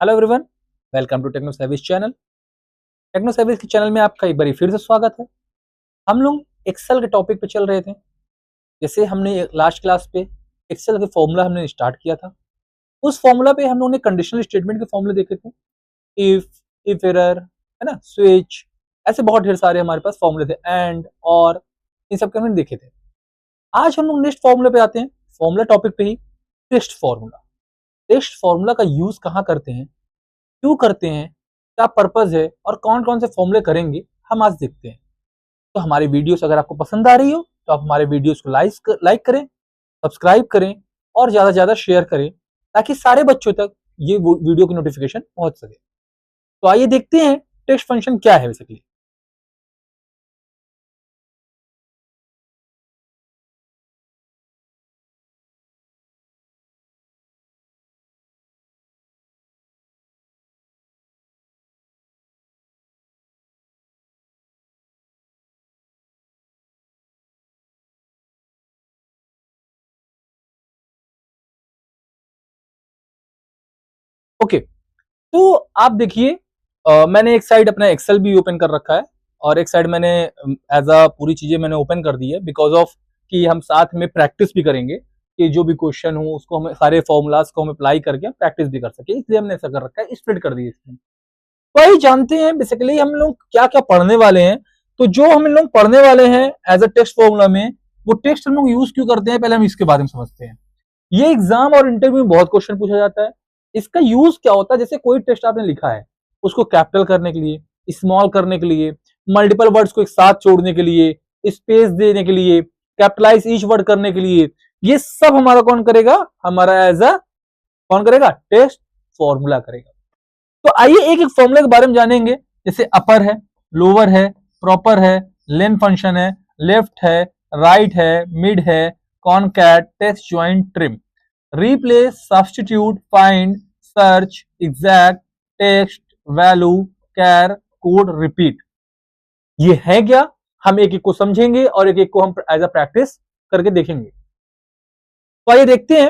Hello everyone, welcome to Techno Service channel. Techno Service के channel में आपका एक बार फिर से स्वागत है। हम लोग एक्सेल के टॉपिक पे चल रहे थे। जैसे हमने लास्ट क्लास पे एक्सेल के फॉर्मूला हमने स्टार्ट किया था। उस फॉर्मूला पे हम लोगों ने कंडीशनल स्टेटमेंट के फॉर्मूले देखे थे। इफ एरर है ना, स्विच, ऐसे बहुत ढेर सारे हमारे पास फॉर्मूले थे, एंड और इन सब के हमने देखे थे। आज हम लोग नेक्स्ट फॉर्मूले पे आते हैं। फॉर्मूला टॉपिक पे ही टेस्ट फॉर्मूला। टेस्ट फॉर्मूला का यूज कहाँ करते हैं, क्यों करते हैं, क्या पर्पज है और कौन कौन से फॉर्मूले करेंगे, हम आज देखते हैं। तो हमारी वीडियोस अगर आपको पसंद आ रही हो तो आप हमारे वीडियोस को लाइक करें, सब्सक्राइब करें और ज्यादा से ज्यादा शेयर करें, ताकि सारे बच्चों तक ये वीडियो की नोटिफिकेशन पहुंच सके। तो आइए देखते हैं टेस्ट फंक्शन क्या है बेसिकली। ओके, तो आप देखिए, मैंने एक साइड अपना एक्सेल भी ओपन कर रखा है और एक साइड मैंने एज अ पूरी चीजें मैंने ओपन कर दी है, बिकॉज ऑफ कि हम साथ में प्रैक्टिस भी करेंगे कि जो भी क्वेश्चन हो उसको हमें सारे फॉर्मूलाज को हम अप्लाई करके प्रैक्टिस भी कर सके, इसलिए हमने ऐसा कर रखा है, स्प्लिट कर दी इसमें। तो आइए जानते हैं बेसिकली हम लोग क्या क्या पढ़ने वाले हैं। तो जो हम लोग पढ़ने वाले हैं एज अ टेक्स्ट फॉर्मूला में, वो टेक्स्ट हम लोग यूज क्यों करते हैं, पहले हम इसके बारे में समझते हैं। ये एग्जाम और इंटरव्यू में बहुत क्वेश्चन पूछा जाता है। इसका यूज क्या होता है, जैसे कोई टेक्स्ट आपने लिखा है, उसको कैपिटल करने के लिए, स्मॉल करने के लिए, मल्टीपल वर्ड्स को एक साथ जोड़ने के लिए, स्पेस देने के लिए, कैपिटलाइज ईच वर्ड करने के लिए, ये सब हमारा कौन करेगा, हमारा एज अ कौन करेगा, टेक्स्ट फॉर्मूला करेगा। तो आइए एक एक फॉर्मूला के बारे में जानेंगे। जैसे अपर है, लोअर है, प्रॉपर है, लेन फंक्शन है, लेफ्ट है, राइट है, मिड है, concat, text join, trim, replace, substitute, find, search, exact, text, value, char, code, repeat. ये है क्या, हम एक एक को समझेंगे और एक एक को हम एज अ प्रैक्टिस करके देखेंगे। तो आइए देखते हैं,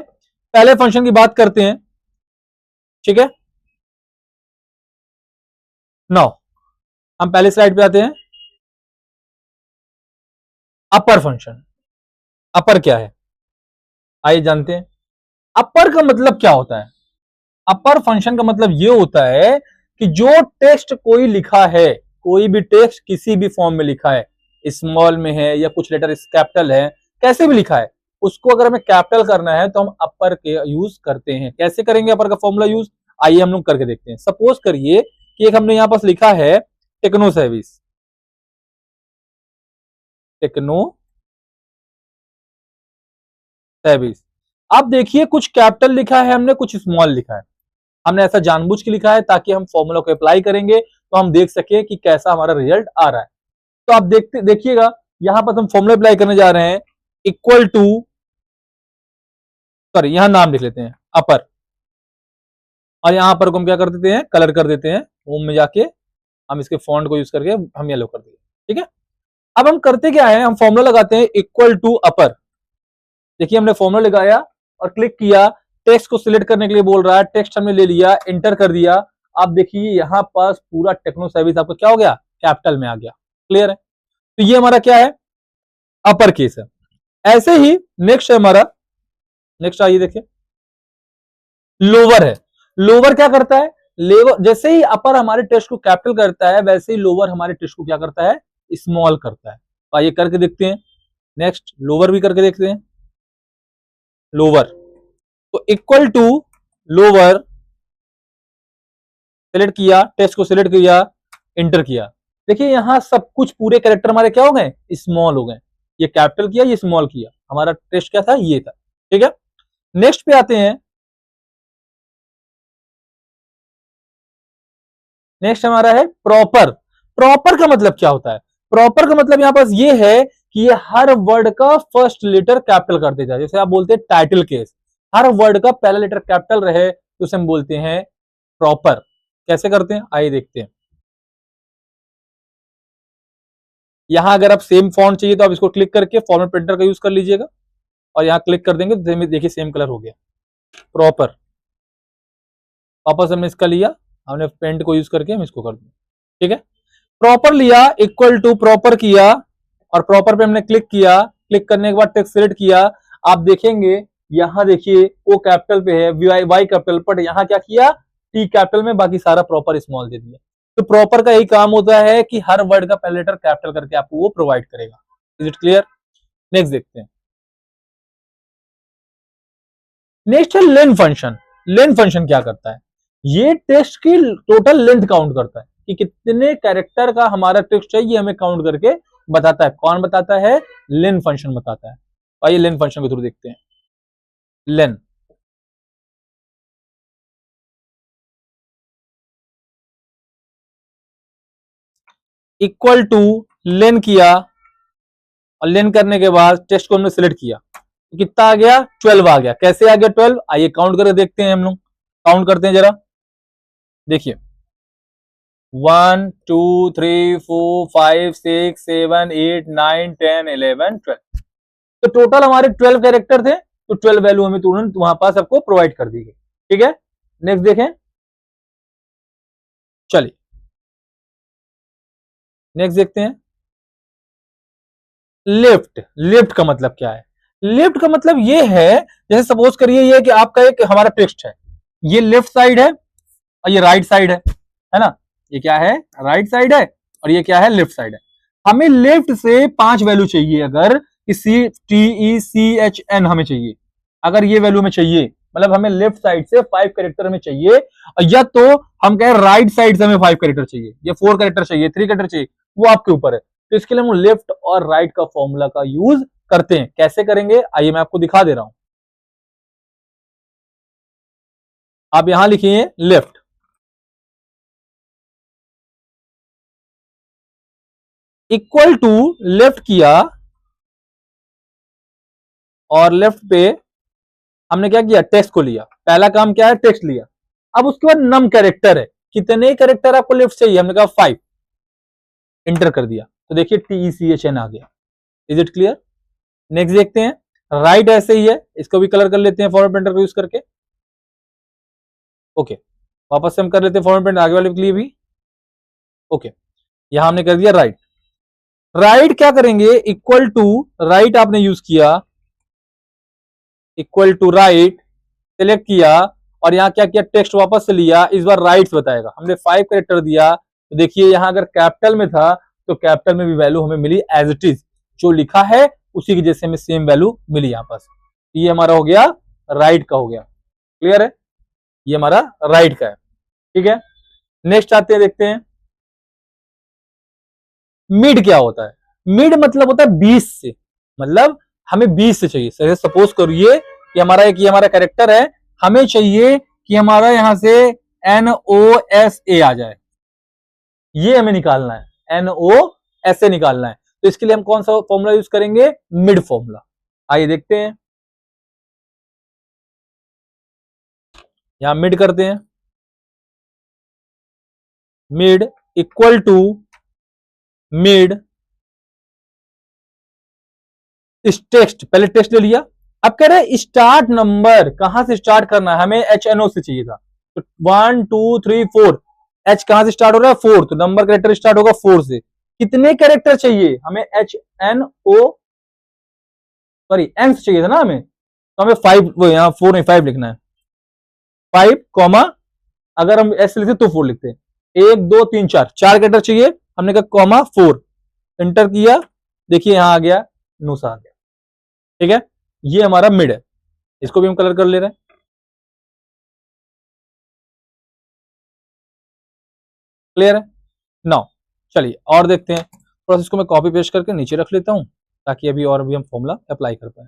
पहले फंक्शन की बात करते हैं। ठीक है, नाउ हम पहले स्लाइड पे आते हैं। अपर फंक्शन, अपर क्या है, आइए जानते हैं। अपर का मतलब क्या होता है। अपर फंक्शन का मतलब यह होता है कि जो टेक्स्ट कोई लिखा है, कोई भी टेक्स्ट किसी भी फॉर्म में लिखा है, स्मॉल में है या कुछ लेटर कैपिटल है, कैसे भी लिखा है, उसको अगर हमें कैपिटल करना है तो हम अपर के यूज करते हैं। कैसे करेंगे अपर का फॉर्मूला यूज, आइए हम लोग करके देखते हैं। सपोज करिए कि एक हमने यहां पास लिखा है टेक्नो सर्विस, टेक्नो सर्विस। आप देखिए कुछ कैपिटल लिखा है हमने, कुछ स्मॉल लिखा है। हमने ऐसा जानबूझ के लिखा है ताकि हम फॉर्मूला को अप्लाई करेंगे तो हम देख सके कि कैसा हमारा रिजल्ट आ रहा है। तो आप देखिएगा, यहां पर हम फॉर्मूला अप्लाई करने जा रहे हैं, इक्वल टू, सॉरी यहां नाम लिख लेते हैं अपर, और यहां पर हम क्या कर देते हैं, कलर कर देते हैं, होम में जाके हम इसके फॉन्ट को यूज करके हम येलो कर दिए। ठीक है, अब हम करते क्या है, हम फॉर्मूला लगाते हैं इक्वल टू अपर। देखिए हमने फॉर्मूला लगाया और क्लिक किया, टेक्स्ट को सिलेक्ट करने के लिए बोल रहा है, टेक्स्ट हमने ले लिया, एंटर कर दिया। आप देखिए यहां पास पूरा टेक्नो सर्विस आपका क्या हो गया, कैपिटल में आ गया। क्लियर है, तो ये हमारा क्या है, अपर केस है। ऐसे ही नेक्स्ट है हमारा, नेक्स्ट आइए देखिए, लोअर है। लोअर क्या करता है, लेवर, जैसे ही अपर हमारे टेक्स्ट को कैपिटल करता है, वैसे ही लोअर हमारे टेक्स्ट को क्या करता है, स्मॉल करता है। तो आइए करके देखते हैं। नेक्स्ट लोअर भी करके देखते हैं। लोअर, तो इक्वल टू लोअर, सिलेक्ट किया, टेक्स्ट को सिलेक्ट किया, एंटर किया। देखिए यहां सब कुछ पूरे कैरेक्टर हमारे क्या हो गए, स्मॉल हो गए। ये कैपिटल किया, ये स्मॉल किया, हमारा टेक्स्ट क्या था, ये था। ठीक है, नेक्स्ट पे आते हैं। नेक्स्ट हमारा है प्रॉपर। प्रॉपर का मतलब क्या होता है, प्रॉपर का मतलब यहां पास ये है कि ये हर वर्ड का फर्स्ट लेटर कैपिटल कर देता है। जैसे आप बोलते हैं टाइटल केस, हर वर्ड का पहला लेटर कैपिटल रहे तो उसे हम बोलते हैं प्रॉपर। कैसे करते हैं आइए देखते हैं। यहां अगर आप सेम फॉन्ट चाहिए तो आप इसको क्लिक करके फॉर्मेट प्रिंटर का यूज कर लीजिएगा और यहां क्लिक कर देंगे तो देखिए सेम कलर हो गया, प्रॉपर। वापस हमने इसका लिया, हमने पेंट को यूज करके हम इसको कर दिया, ठीक है। प्रॉपर लिया, इक्वल टू प्रॉपर किया, और प्रॉपर पे हमने क्लिक किया, क्लिक करने के बाद टेक्स्ट सिलेक्ट किया। आप देखेंगे यहां देखिए ओ कैपिटल पे है, वाई कैपिटल, बट यहां क्या किया, टी कैपिटल में, बाकी सारा प्रॉपर स्मॉल दे दिया। तो प्रॉपर का यही काम होता है कि हर वर्ड का पहले लेटर कैपिटल करके आपको वो प्रोवाइड करेगा। Is it clear? नेक्स्ट देखते हैं। नेक्स्ट है लेन फंक्शन। लेन फंक्शन क्या करता है, ये टेक्स्ट की टोटल लेंथ काउंट करता है कि कितने कैरेक्टर का हमारा टेक्स्ट है, ये हमें काउंट करके बताता है। कौन बताता है? लेन फंक्शन बताता है। आइए लेन फंक्शन के थ्रू देखते हैं। लेन, इक्वल टू लेन किया, और लेन करने के बाद टेक्स्ट को हमने सिलेक्ट किया, तो कितना आ गया? 12 आ गया। कैसे आ गया 12? आइए काउंट करके देखते हैं, हम लोग काउंट करते हैं जरा। देखिए 1 2 3 4 5 6 7 8 9 10 11 12, तो टोटल हमारे 12 कैरेक्टर थे, तो 12 वैल्यू हमें तुरंत वहां पास सबको प्रोवाइड कर दी गई, ठीक है। नेक्स्ट देखें, चलिए नेक्स्ट देखते हैं। लिफ्ट, लिफ्ट का मतलब क्या है? लिफ्ट का मतलब ये है, जैसे सपोज करिए ये कि आपका एक हमारा टेक्स्ट है, ये लेफ्ट साइड है और ये राइट साइड है ना, ये क्या है? राइट साइड है, और ये क्या है? लेफ्ट साइड है। हमें लेफ्ट से 5 वैल्यू चाहिए, अगर C T E C H N हमें चाहिए, अगर ये वैल्यू में चाहिए, मतलब हमें लेफ्ट साइड से 5 कैरेक्टर में चाहिए, और या तो हम कहें राइट साइड से हमें 5 कैरेक्टर चाहिए, या 4 कैरेक्टर चाहिए, 3 कैरेक्टर चाहिए, वो आपके ऊपर है। तो इसके लिए हम लेफ्ट और राइट का फॉर्मूला का यूज करते हैं। कैसे करेंगे आइए मैं आपको दिखा दे रहा हूं। आप यहां लिखिए लेफ्ट, इक्वल टू लेफ्ट किया, और लेफ्ट पे हमने क्या किया? टेक्स्ट को लिया। पहला काम क्या है? टेक्स्ट लिया। अब उसके बाद नम कैरेक्टर है, कितने कैरेक्टर आपको लेफ्ट चाहिए? हमने कहा 5, इंटर कर दिया, तो देखिए TECHN आ गया। Is it clear? नेक्स्ट देखते हैं। राइट ऐसे ही है, इसको भी कलर कर लेते हैं फॉर्मेट पेंटर को यूज करके। ओके, वापस से हम कर लेते हैं फॉर्मेट पेंटर आगे वाले के लिए भी। ओके, यहां हमने कर दिया राइट। राइट क्या करेंगे? इक्वल टू राइट आपने यूज किया, इक्वल टू राइट सिलेक्ट किया, और यहां क्या किया? टेक्स्ट वापस से लिया, इस बार राइट बताएगा। हमने 5 कैरेक्टर दिया, तो देखिए यहां अगर कैपिटल में था तो कैपिटल में भी वैल्यू हमें मिली एज इट इज, जो लिखा है उसी की जैसे हमें सेम वैल्यू मिली यहां पास। ये हमारा हो गया राइट का, हो गया। क्लियर है? ये हमारा राइट का है, ठीक है। नेक्स्ट आते हैं, देखते हैं मिड क्या होता है। मिड मतलब होता है 20 से, मतलब हमें 20 से चाहिए। सपोज करिए कि हमारा एक ये हमारा कैरेक्टर है, हमें चाहिए कि हमारा यहां से NOSA आ जाए, ये हमें निकालना है, NOSA निकालना है। तो इसके लिए हम कौन सा फॉर्मूला यूज करेंगे? Mid formula. आइए देखते हैं, यहां मिड करते हैं। मिड इक्वल टू मिड इस टेक्स्ट, पहले टेक्स्ट ले लिया, अब कह रहे हैं स्टार्ट नंबर, कहां से स्टार्ट करना है? हमें HNO से चाहिए था, तो 1 2 3 4, H कहां से स्टार्ट हो रहा है? 4, तो नंबर कैरेक्टर स्टार्ट होगा 4 से। कितने कैरेक्टर चाहिए हमें? HNO, सॉरी N से चाहिए था ना हमें, तो हमें 5, वो यहां 4 नहीं 5 लिखना है। 5 कॉमा, अगर हम S लिखते तो 4 लिखते हैं। 1 2 3 4 कैरेक्टर चाहिए, हमने कहा कॉमा 4, एंटर किया, देखिए यहां आ गया, नूसा आ गया, ठीक है। ये हमारा मिड है, इसको भी हम कलर कर ले रहे हैं। क्लियर है? नाउ चलिए और देखते हैं, थोड़ा सा इसको मैं कॉपी पेस्ट करके नीचे रख लेता हूं, ताकि अभी और भी हम फॉर्मूला अप्लाई कर पाए।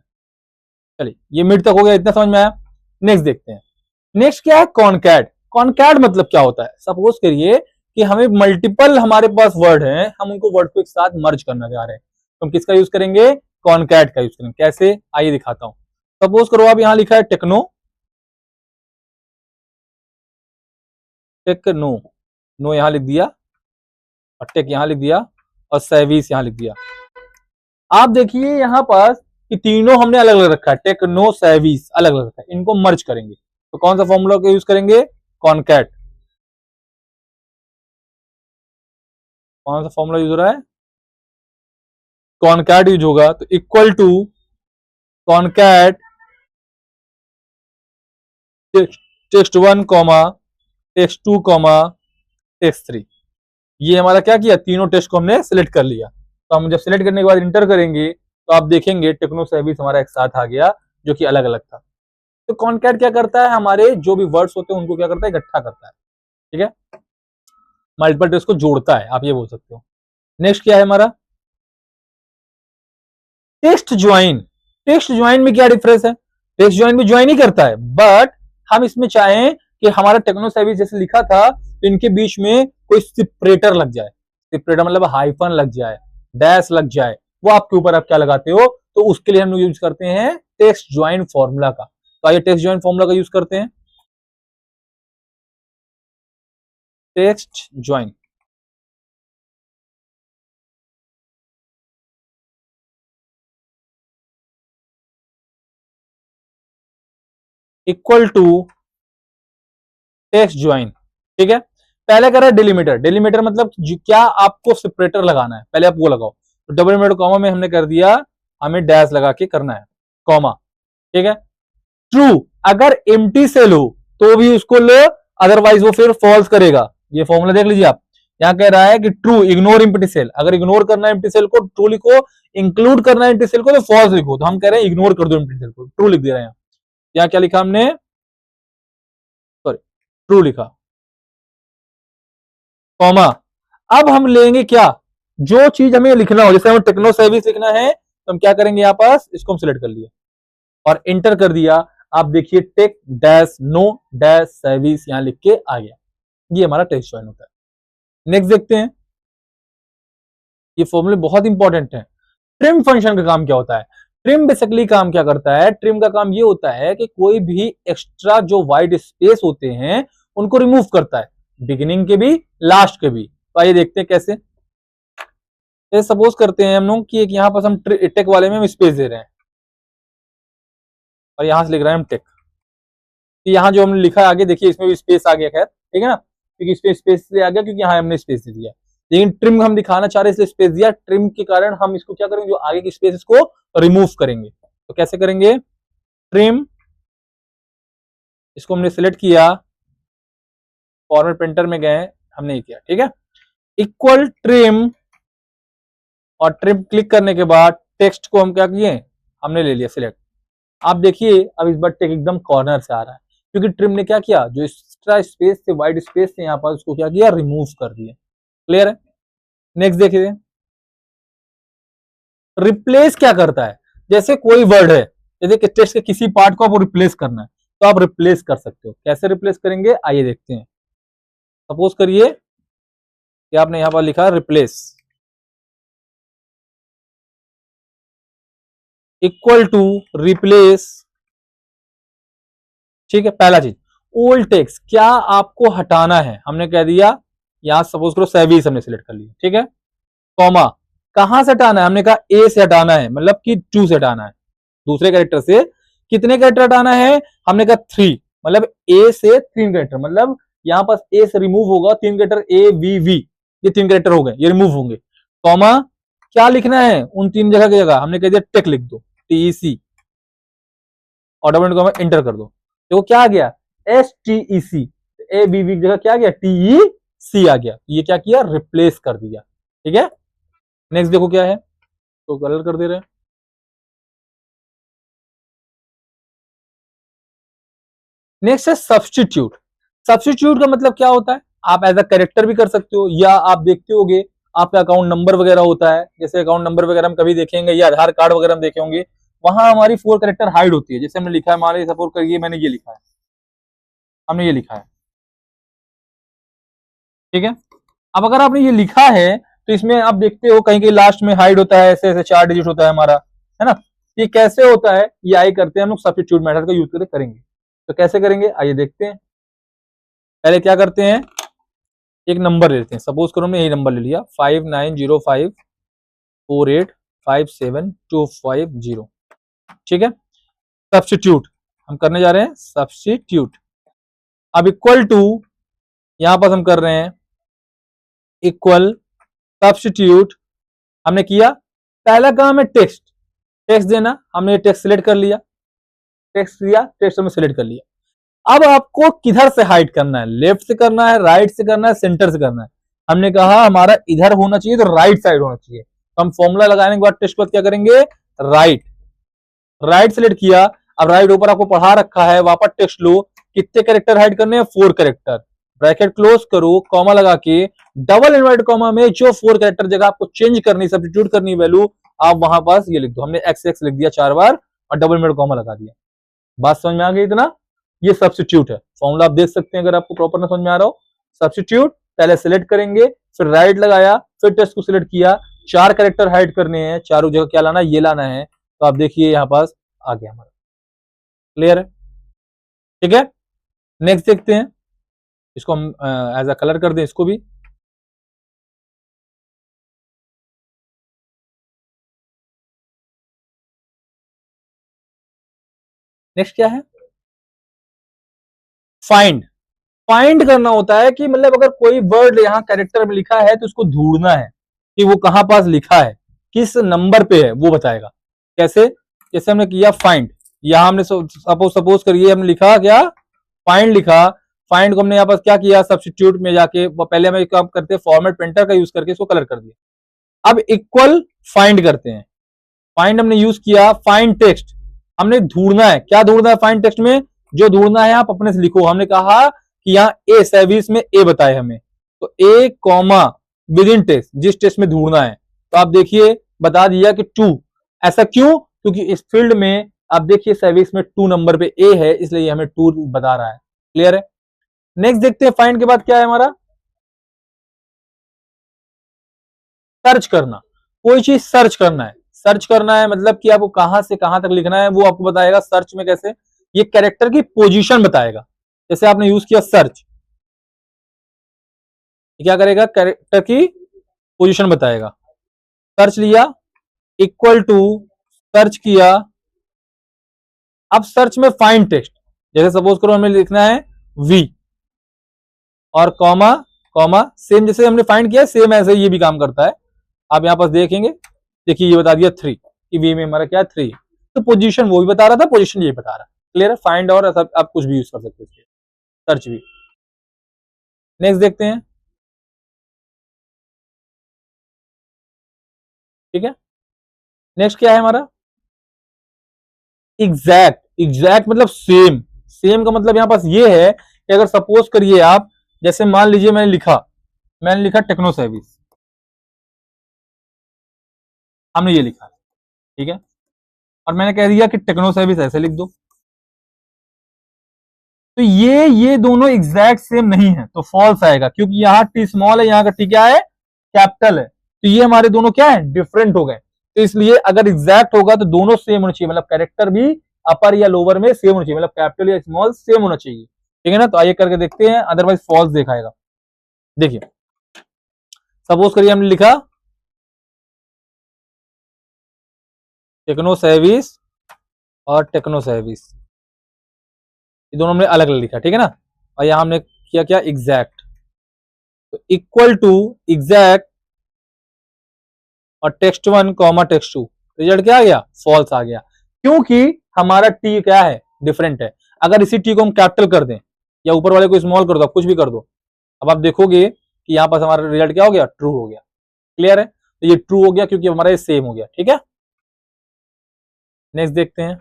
चलिए ये मिड तक हो गया, इतना समझ में आया। नेक्स्ट देखते हैं। नेक्स्ट क्या है? कॉनकैट। कॉनकैट मतलब क्या होता है? सपोज करिए कि हमें मल्टीपल हमारे पास वर्ड हैं, हम उनको वर्ड को एक साथ मर्ज करना चाह रहे हैं, तो हम किसका यूज करेंगे? कॉनकैट का यूज करेंगे। कैसे आइए दिखाता हूं। सपोज करो आप यहां लिखा है टेक्नो, टेक्नो, नो यहां लिख दिया, और टेक यहां लिख दिया, और सर्विस यहां लिख दिया। आप देखिए यहां पास कि तीनों हमने अलग अलग रखा है, टेक्नो सर्विस अलग अलग रखा है, इनको मर्ज करेंगे, तो कौन सा फॉर्मूला का यूज करेंगे? कॉनकैट, कौन सा फॉर्मूला यूज हो रहा है, कॉनकैट यूज होगा, तो equal to concat text 1 comma text 2 comma text 3। ये हमारा क्या किया, तीनों टेस्ट को हमने सिलेक्ट कर लिया। तो हम जब सिलेक्ट करने के बाद इंटर करेंगे तो आप देखेंगे टेक्नो सर्विस हमारा एक साथ आ गया जो कि अलग अलग था। तो कॉनकैट क्या करता है, हमारे जो भी वर्ड्स होते हैं उनको क्या करता है, इकट्ठा करता है, ठीक है, मल्टीपल टेक्स्ट को जोड़ता है, आप ये बोल सकते हो। नेक्स्ट क्या है हमारा, टेक्स्ट ज्वाइन। टेक्स्ट ज्वाइन में क्या डिफरेंस है, टेक्स्ट ज्वाइन में ज्वाइन ही करता है, बट हम इसमें चाहें कि हमारा टेक्नो सर्विस जैसे लिखा था तो इनके बीच में कोई सेपरेटर लग जाए, सेपरेटर मतलब हाइफन लग जाए, डैश लग जाए, वो आपके ऊपर आप क्या लगाते हो, तो उसके लिए हम लोग यूज करते हैं टेक्स्ट ज्वाइन फॉर्मूला का। तो आइए टेक्स्ट ज्वाइन फॉर्मूला का यूज करते हैं, text join equal to text join, ठीक है। पहले करा डिलीमीटर, डिलीमीटर मतलब क्या आपको सेपरेटर लगाना है, पहले आप वो लगाओ, तो डबल इनवर्टेड कॉमा में हमने कर दिया, हमें डैश लगा के करना है, कॉमा, ठीक है। ट्रू, अगर एम्प्टी सेल हो तो भी उसको लो, अदरवाइज वो फिर फॉल्स करेगा। ये फॉर्मूला देख लीजिए आप, यहाँ कह रहा है कि ट्रू इग्नोर एम्प्टी सेल, अगर इग्नोर करना है एम्प्टी सेल को, ट्रू लिखो, इंक्लूड करना है एम्प्टी सेल को तो फॉल्स लिखो। तो हम कह रहे हैं इग्नोर कर दो एम्प्टी सेल को, ट्रू लिख दे रहे हैं। यहाँ क्या लिखा हमने, सॉरी ट्रू लिखा, कॉमा। अब हम लेंगे क्या, जो चीज हमें लिखना हो, जैसे हमें टेक्नो सर्विस लिखना है तो हम क्या करेंगे, यहाँ पास इसको हम सिलेक्ट कर लिया और इंटर कर दिया। आप देखिए tech dash no dash service यहां लिख के आ गया, ये हमारा टेक्स्ट ज्वाइन होता है। नेक्स्ट देखते हैं, ये फॉर्मूले बहुत इंपॉर्टेंट है। ट्रिम फंक्शन का काम क्या होता है, ट्रिम बेसिकली काम क्या करता है, ट्रिम का काम ये होता है कि कोई भी एक्स्ट्रा जो वाइड स्पेस होते हैं उनको रिमूव करता है, बिगिनिंग के भी लास्ट के भी। तो आइए देखते हैं कैसे। सपोज करते हैं हम लोग कि एक यहाँ पर हम टेक वाले में हम स्पेस दे रहे हैं और यहां से लिख रहे हैं हम टेक, तो यहाँ जो हमने लिखा है आगे देखिए इसमें भी स्पेस आ गया, खैर ठीक है ना, क्योंकि इसमें स्पेस से आ गया क्योंकि यहाँ हमने स्पेस दे दिया, लेकिन ट्रिम हम दिखाना चाह रहे इसलिए स्पेस दिया। ट्रिम के कारण हम इसको क्या करेंगे, जो आगे की स्पेस इसको रिमूव करेंगे। तो कैसे करेंगे, ट्रिम, इसको हमने सिलेक्ट किया, फॉर्मेट प्रिंटर में गए, हमने ये किया, ठीक है, इक्वल ट्रिम, और ट्रिम क्लिक करने के बाद टेक्स्ट को हम क्या किए, हमने ले लिया सिलेक्ट। आप देखिए अब इस बार टेक एकदम कॉर्नर से आ रहा है क्योंकि ट्रिम ने क्या किया, जो एक्स्ट्रा स्पेस थे, वाइड स्पेस थे यहाँ पर, उसको क्या किया, रिमूव कर दिया। क्लियर है। नेक्स्ट देखिए, रिप्लेस क्या करता है, जैसे कोई वर्ड है, जैसे कि टेक्स्ट के किसी पार्ट को आपको रिप्लेस करना है तो आप रिप्लेस कर सकते हो। कैसे रिप्लेस करेंगे, आइए देखते हैं। सपोज करिए कि आपने यहां पर लिखा रिप्लेस इक्वल टू रिप्लेस, ठीक है। पहला चीज, ओल्ड टेक्स्ट क्या आपको हटाना है, हमने कह दिया, यहां सपोज करो सर्विस हमने सिलेक्ट कर लिया, ठीक है, कॉमा, कहां से हटाना है, हमने कहा ए से हटाना है, मतलब कि 2 से हटाना है, दूसरे कैरेक्टर से कितने कैरेक्टर हटाना है, हमने कहा 3, मतलब ए से 3 कैरेक्टर, मतलब यहां पर ए से रिमूव होगा 3 कैरेक्टर, ए वी वी, ये 3 कैरेक्टर हो गए, ये रिमूव होंगे, कॉमा, क्या लिखना है उन 3 जगह की जगह, हमने कह दिया टेक लिख दो, टीईसी, और डबल कॉमा इंटर कर दो। देखो क्या आ गया, S T E C, A B V की जगह क्या आ गया, टीई सी आ गया, ये क्या किया, रिप्लेस कर दिया, ठीक है। नेक्स्ट देखो क्या है, तो कलर कर दे रहे हैं। नेक्स्ट है सब्सटीट्यूट। सब्सटीट्यूट का मतलब क्या होता है, आप एज अ कैरेक्टर भी कर सकते हो, या आप देखते होगे आपका अकाउंट नंबर वगैरह होता है, जैसे अकाउंट नंबर वगैरह हम कभी देखेंगे या आधार कार्ड वगैरह हम देखे होंगे, वहां हमारी 4 कैरेक्टर हाइड होती है। जैसे हमने लिखा है, मान लीजिए सपोज करिए मैंने ये लिखा है, हमने ये लिखा है, ठीक है। अब अगर आपने ये लिखा है तो इसमें आप देखते हो कहीं कहीं लास्ट में हाइड होता है, ऐसे ऐसे 4 डिजिट होता है हमारा, है ना। ये कैसे होता है, ये आई करते हैं हम लोग सब्स्टिट्यूट मेथड का यूज करके करेंगे। तो कैसे करेंगे, आइए देखते हैं। पहले क्या करते हैं, एक नंबर लेते हैं, सपोज करो हमने यही नंबर ले लिया 590548572550, ठीक है। सब्स्टिट्यूट हम करने जा रहे हैं, सब्स्टिट्यूट। अब इक्वल टू, यहां पर हम कर रहे हैं इक्वल सब्स्टिट्यूट, हमने किया पहला काम है टेक्स्ट, टेक्स्ट देना, हमने टेक्स्ट सिलेक्ट कर लिया, टेक्स्ट दिया, टेक्स्ट में सिलेक्ट कर लिया। अब आपको किधर से हाइड करना है, लेफ्ट से करना है, राइट से करना है, सेंटर से करना है। हमने कहा हमारा इधर होना चाहिए तो राइट साइड होना चाहिए, तो हम फॉर्मूला लगाने के बाद टेक्स्ट को क्या करेंगे, राइट, राइट सिलेक्ट किया। अब राइट ऊपर आपको पढ़ा रखा है, वापस टेक्स्ट लो, कितने कैरेक्टर हाइड करने हैं, 4 कैरेक्टर, ब्रैकेट क्लोज करो, कॉमा लगा के डबल इनवर्टेड कॉमा में जो 4 कैरेक्टर जगह आपको चेंज करनी, सब्स्टिट्यूट करनी वैल्यू, आप वहां पास ये लिख दो। हमने एक्स एक्स लिख दिया 4 बार और डबल इनवर्टेड कॉमा लगा दिया। बात समझ में आ गई इतना, ये सब्स्टिट्यूट है। फॉर्मूला आप देख सकते हैं अगर आपको प्रॉपर ना समझ में आ रहा हो। सब्स्टिट्यूट पहले सिलेक्ट करेंगे, फिर राइट लगाया, फिर टेक्स्ट को सिलेक्ट किया, 4 कैरेक्टर हाइड करने हैं, चारों जगह क्या लाना है, ये लाना है। तो आप देखिए यहां पास आ गया हमारा, क्लियर है, ठीक है। नेक्स्ट देखते हैं, इसको हम एज अ कलर कर दें इसको भी। नेक्स्ट क्या है, फाइंड। फाइंड करना होता है कि मतलब अगर कोई वर्ड यहाँ कैरेक्टर में लिखा है तो उसको ढूंढना है कि वो कहां पास लिखा है, किस नंबर पे है, वो बताएगा। कैसे, जैसे हमने किया फाइंड, यहां हमने सपोज करिए हमने लिखा क्या, फाइंड लिखा। फाइंड को हमने यहाँ पर क्या किया, सब्स्टिट्यूट में जाके पहले हम काम करते हैं फॉर्मेट पेंटर का यूज करके इसको कलर कर दिया। अब इक्वल फाइंड करते हैं, फाइंड हमने यूज किया, फाइंड टेक्स्ट, हमने ढूंढना है, क्या ढूंढना है फाइंड टेक्स्ट में, जो ढूंढना है आप अपने से लिखो। हमने कहा कि यहाँ ए सर्विस में ए बताए हमें, तो ए कॉमा विद इन टेक्स्ट, जिस टेक्स्ट में ढूंढना है। तो आप देखिए बता दिया कि 2, ऐसा क्यों, क्योंकि इस फील्ड में आप देखिए सर्विस में 2 नंबर पे ए है, इसलिए हमें 2 बता रहा है, क्लियर है। नेक्स्ट देखते हैं, फाइंड के बाद क्या है हमारा, सर्च करना। कोई चीज सर्च करना है, सर्च करना है मतलब कि आपको कहां से कहां तक लिखना है वो आपको बताएगा। सर्च में कैसे, ये कैरेक्टर की पोजीशन बताएगा। जैसे आपने यूज किया सर्च, क्या करेगा, कैरेक्टर की पोजीशन बताएगा। सर्च लिया, इक्वल टू सर्च किया। अब सर्च में फाइंड टेक्स्ट, जैसे सपोज करो हमें लिखना है वी और कॉमा कॉमा, सेम जैसे हमने फाइंड किया सेम ऐसे ये भी काम करता है। आप यहां पास देखेंगे, देखिए ये बता दिया 3 कि वी में हमारा क्या है 3, तो पोजीशन वो भी बता रहा था, पोजीशन ये बता रहा है, क्लियर है। फाइंड और आप कुछ भी यूज कर सकते हैं, सर्च भी। नेक्स्ट देखते हैं, ठीक है। नेक्स्ट क्या है हमारा, एग्जैक्ट। एग्जैक्ट मतलब सेम, सेम का मतलब यहां पास ये है कि अगर सपोज करिए आप, जैसे मान लीजिए मैंने लिखा टेक्नो सर्विस, हमने ये लिखा, ठीक है, और मैंने कह दिया कि टेक्नो सर्विस ऐसे लिख दो, तो ये दोनों एग्जैक्ट सेम नहीं है, तो फॉल्स आएगा, क्योंकि यहाँ टी स्मॉल है, यहाँ का टी क्या है, कैपिटल है, तो ये हमारे दोनों क्या है, डिफरेंट हो गए। तो इसलिए अगर एग्जैक्ट होगा तो दोनों सेम होना चाहिए, मतलब कैरेक्टर भी अपर या लोअर में सेम होना चाहिए, मतलब कैपिटल या स्मॉल सेम होना चाहिए, ठीक है ना। तो आइए करके देखते हैं, अदरवाइज फॉल्स दिखाएगा। देखिए सपोज करिए हमने लिखा टेक्नो सर्विस और टेक्नो सर्विस, ये दोनों हमने अलग अलग लिखा, ठीक है ना। और यहां हमने किया क्या, एग्जैक्ट, तो इक्वल टू एग्जैक्ट और टेक्स्ट 1 कॉमा टेक्स्ट 2, रिजल्ट क्या आ गया, फॉल्स आ गया, क्योंकि हमारा टी क्या है, डिफरेंट है। अगर इसी टी को हम कैपिटल कर दें या ऊपर वाले को स्मॉल कर दो, कुछ भी कर दो, अब आप देखोगे कि यहां पास हमारा रिजल्ट क्या हो गया, ट्रू हो गया, क्लियर है। तो ये ट्रू हो गया क्योंकि हमारा ये सेम हो गया, ठीक है। नेक्स्ट देखते हैं,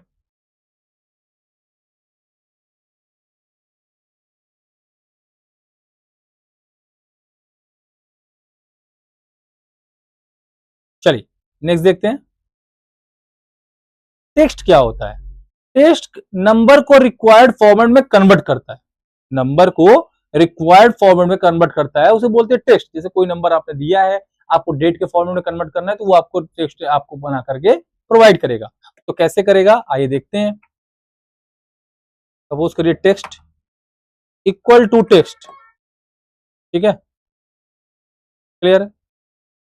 चलिए नेक्स्ट देखते हैं, टेक्स्ट क्या होता है। टेक्स्ट नंबर को रिक्वायर्ड फॉर्मेट में कन्वर्ट करता है, नंबर को रिक्वायर्ड फॉर्मेट में कन्वर्ट करता है, उसे बोलते हैं टेक्स्ट। जैसे कोई नंबर आपने दिया है, आपको डेट के फॉर्मेट में कन्वर्ट करना है, तो वो आपको टेक्स्ट आपको बना करके प्रोवाइड करेगा। तो कैसे करेगा, आइए देखते हैं। सपोज करिए टेक्स्ट इक्वल टू टेक्स्ट, ठीक है, क्लियर है।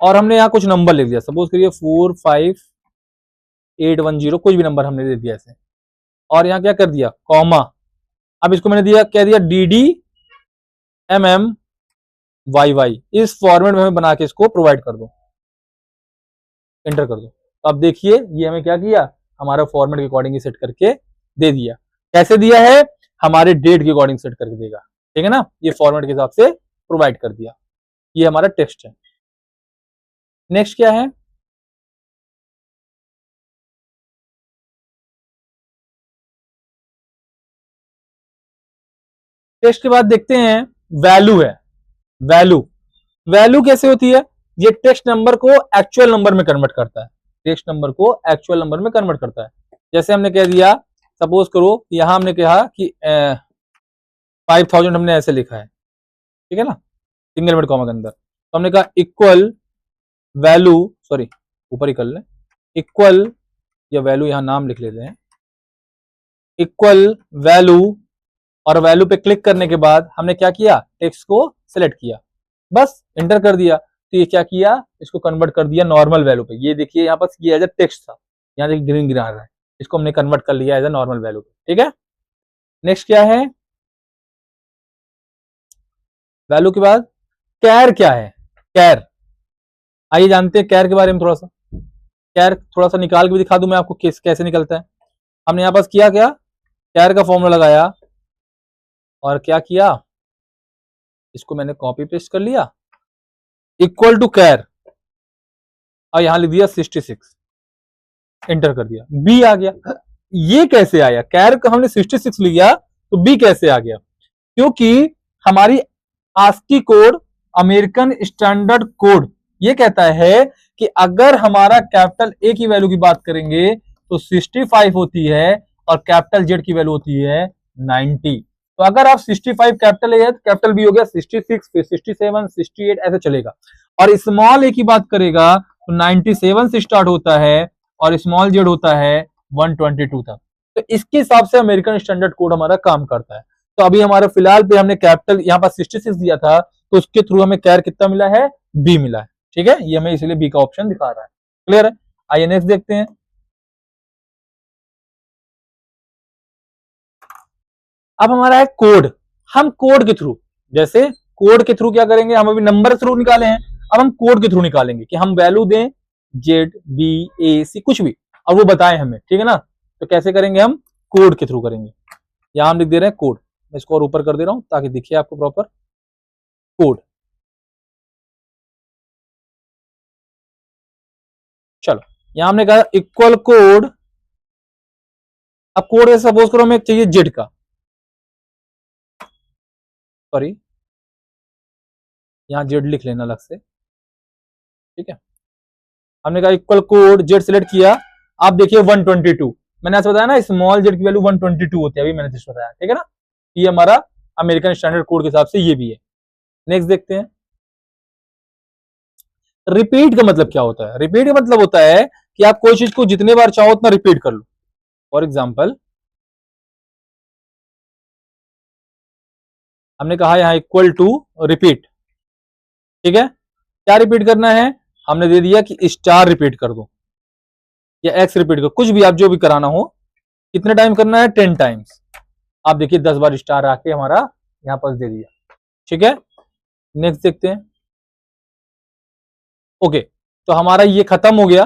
और हमने यहाँ कुछ नंबर लिख दिया, सपोज करिए 45810, कुछ भी नंबर हमने दे दिया ऐसे, और यहाँ क्या कर दिया, कॉमा, अब इसको मैंने दिया, क्या दिया, D D M M Y Y, इस फॉर्मेट में हमें बना के इसको प्रोवाइड कर दो, एंटर कर दो। तो अब देखिए ये हमें क्या किया, हमारा फॉर्मेट के अकॉर्डिंग सेट करके दे दिया। कैसे दिया है, हमारे डेट के अकॉर्डिंग सेट करके देगा, ठीक है ना, ये फॉर्मेट के हिसाब से प्रोवाइड कर दिया। ये हमारा टेक्स्ट है। नेक्स्ट क्या है, टेक्स्ट के बाद देखते हैं वैल्यू है। वैल्यू, वैल्यू कैसे होती है, ये टेक्स्ट नंबर को एक्चुअल नंबर में कन्वर्ट करता है, टेक्स्ट नंबर को एक्चुअल नंबर में कन्वर्ट करता है। जैसे हमने कह दिया, सपोज करो यहां हमने कहा कि 5000 हमने ऐसे लिखा है, ठीक है ना, सिंगल इनवर्टेड कॉमा के अंदर। तो हमने कहा इक्वल वैल्यू, सॉरी ऊपर ही कर लें, इक्वल, या वैल्यू यहां नाम लिख लेते हैं, इक्वल वैल्यू, और वैल्यू पे क्लिक करने के बाद हमने क्या किया, टेक्स्ट को सिलेक्ट किया, बस एंटर कर दिया। तो ये क्या किया, इसको कन्वर्ट कर दिया नॉर्मल वैल्यू पे। ये देखिए यहाँ पर ये एज ए टेक्स्ट था, यहाँ देखिए ग्रीन ग्रीन आ रहा है, इसको हमने कन्वर्ट कर लिया एज ए नॉर्मल वैल्यू पे, ठीक है। नेक्स्ट क्या है, वैल्यू के बाद कैर क्या है, कैर, आइए जानते हैं कैर के बारे में थोड़ा सा। कैर थोड़ा सा निकाल के भी दिखा दूं मैं आपको कैसे निकलता है। हमने यहाँ पास किया क्या, कैर का फॉर्मूला लगाया और क्या किया, इसको मैंने कॉपी पेस्ट कर लिया, इक्वल टू कैर, और यहां लिख दिया 66, एंटर कर दिया, बी आ गया। ये कैसे आया, कैर का हमने 66 लिया तो बी कैसे आ गया, क्योंकि हमारी ASCII code, American standard code ये कहता है कि अगर हमारा कैपिटल ए की वैल्यू की बात करेंगे तो 65 होती है और कैपिटल जेड की वैल्यू होती है 90। तो अगर आप 65 कैपिटल ए है तो कैपिटल बी हो गया 66, फिर 67, 68 ऐसे चलेगा। और स्मॉल ए की बात करेगा तो 97 से स्टार्ट होता है और स्मॉल जेड होता है 122 तक। तो इसके हिसाब से अमेरिकन स्टैंडर्ड कोड हमारा काम करता है। तो अभी हमारे फिलहाल पे हमने कैपिटल यहाँ पर 66 दिया था, तो उसके थ्रू हमें कैर कितना मिला है, बी मिला है, ठीक है, ये हमें इसलिए बी का ऑप्शन दिखा रहा है। क्लियर है, आइए नेक्स्ट देखते हैं। अब हमारा है कोड, हम कोड के थ्रू, जैसे कोड के थ्रू क्या करेंगे, हम अभी नंबर थ्रू निकाले हैं, अब हम कोड के थ्रू निकालेंगे कि हम वैल्यू दें जेड बी ए सी कुछ भी, अब वो बताएं हमें, ठीक है ना। तो कैसे करेंगे, हम कोड के थ्रू करेंगे। यहां हम लिख दे रहे हैं कोड, मैं इसको और ऊपर कर दे रहा हूं ताकि दिखे आपको प्रॉपर कोड। चलो यहां हमने कहा इक्वल कोड, अब कोड सपोज करो हमें चाहिए जेड का, सॉरी यहां जेड लिख लेना अलग से, ठीक है। हमने कहा इक्वल कोड जेड सिलेक्ट किया, आप देखिए 122, मैंने ऐसा बताया ना स्मॉल जेड की वैल्यू 122 होती है, अभी मैंने जस्ट बताया, ठीक है ना। ये हमारा अमेरिकन स्टैंडर्ड कोड के हिसाब से ये भी है। नेक्स्ट देखते हैं, रिपीट का मतलब क्या होता है, रिपीट का मतलब होता है कि आप कोई चीज को जितने बार चाहो उतना रिपीट कर लो। फॉर एग्जाम्पल हमने कहा यहां इक्वल टू रिपीट, ठीक है, क्या रिपीट करना है, हमने दे दिया कि स्टार रिपीट कर दो या एक्स रिपीट कर, कुछ भी आप जो भी कराना हो, कितने टाइम करना है, 10 टाइम्स। आप देखिए 10 बार स्टार आके हमारा यहां पर दे दिया, ठीक है। नेक्स्ट देखते हैं, ओके, तो हमारा ये खत्म हो गया,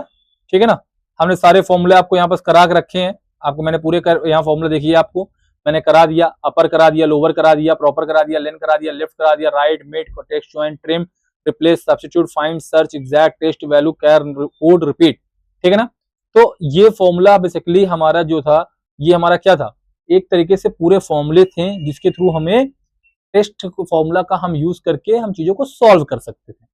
ठीक है ना। हमने सारे फॉर्मूले आपको यहाँ पर करा के रखे हैं, आपको मैंने पूरे यहाँ फॉर्मूले देखिए, आपको मैंने करा दिया, अपर करा दिया, लोअर करा दिया, प्रॉपर करा दिया, लेन करा दिया, लेफ्ट करा दिया, right, mid, text, join, trim, replace, substitute, find, search, exact, test, value, char, code, repeat, ठीक है ना। तो ये फॉर्मूला बेसिकली हमारा जो था, ये हमारा क्या था, एक तरीके से पूरे फॉर्मूले थे जिसके थ्रू हमें टेस्ट फॉर्मूला का हम यूज करके हम चीजों को सॉल्व कर सकते थे।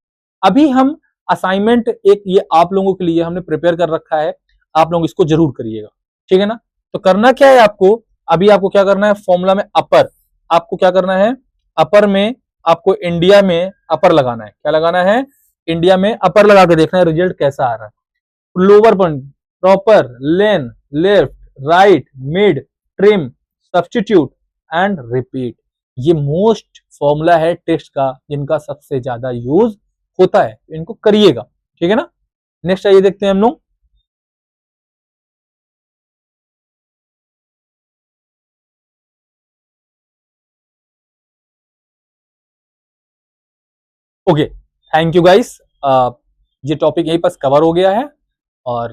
अभी हम असाइनमेंट एक ये आप लोगों के लिए हमने प्रिपेयर कर रखा है, आप लोग इसको जरूर करिएगा, ठीक है ना। तो करना क्या है आपको, अभी आपको क्या करना है, फॉर्मूला में अपर, आपको क्या करना है, अपर में आपको इंडिया में अपर लगाना है, क्या लगाना है, इंडिया में अपर लगा के देखना है रिजल्ट कैसा आ रहा है। Lower point, proper, lane, left, right, mid, trim, substitute and repeat, ये मोस्ट फॉर्मूला है टेस्ट का जिनका सबसे ज्यादा यूज होता है, इनको करिएगा, ठीक है ना। नेक्स्ट आइए देखते हैं हम लोग, ओके, थैंक यू गाइस। ये टॉपिक यहीं पर कवर हो गया है, और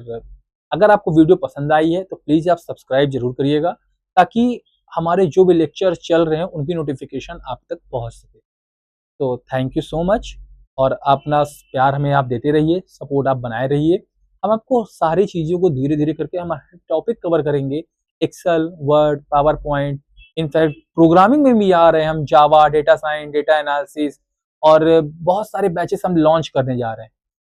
अगर आपको वीडियो पसंद आई है तो प्लीज आप सब्सक्राइब जरूर करिएगा, ताकि हमारे जो भी लेक्चर चल रहे हैं उनकी नोटिफिकेशन आप तक पहुंच सके। तो थैंक यू सो मच, और अपना प्यार हमें आप देते रहिए, सपोर्ट आप बनाए रहिए। हम आपको सारी चीज़ों को धीरे धीरे करके हमारे टॉपिक कवर करेंगे, Excel, Word, PowerPoint, in fact programming में भी आ रहे हैं हम, Java, data science, data analysis, और बहुत सारे बैचेस हम लॉन्च करने जा रहे हैं।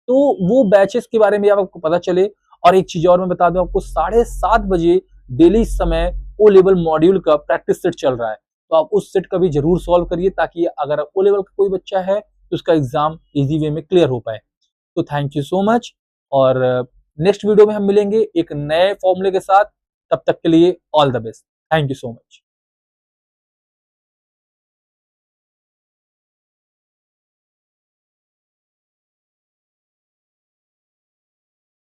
तो वो बैचेस के बारे में आपको पता चले। और एक चीज और मैं बता दूं आपको, 7:30 बजे डेली इस समय ओ लेवल मॉड्यूल का प्रैक्टिस सेट चल रहा है, तो आप उस सेट का भी जरूर सॉल्व करिए, ताकि अगर ओ लेवल का कोई बच्चा है तो उसका एग्जाम इजी वे में क्लियर हो पाए। तो थैंक यू सो मच, और नेक्स्ट वीडियो में हम मिलेंगे एक नए फॉर्मूले के साथ। तब तक के लिए all the best. Thank you so much.